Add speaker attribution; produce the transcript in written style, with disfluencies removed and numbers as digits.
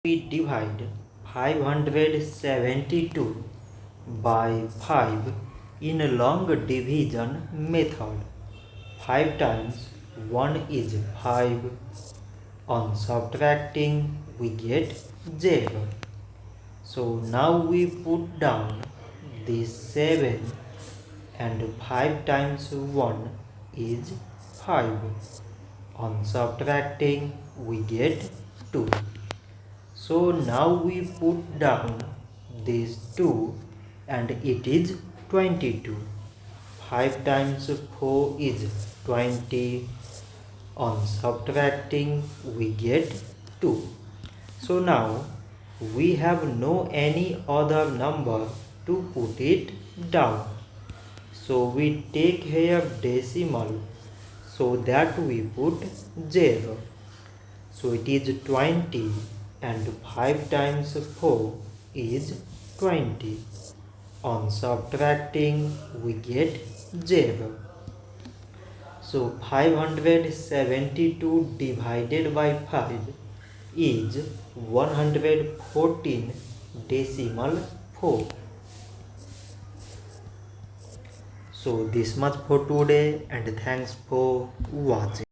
Speaker 1: We divide 572 by 5 in a long division method. 5 times 1 is 5. On subtracting we get 0. So now we put down this 7 and 5 times 1 is 5. On subtracting we get 2. So now we put down these 2 and it is 22. 5 times 4 is 20. On subtracting we get 2. So now we have no any other number to put it down. So we take here decimal so that we put 0. So it is 20 and 5 times 4 is 20. On subtracting we get 0. So 572 divided by 5 is 114 decimal 4. So this much for today and thanks for watching.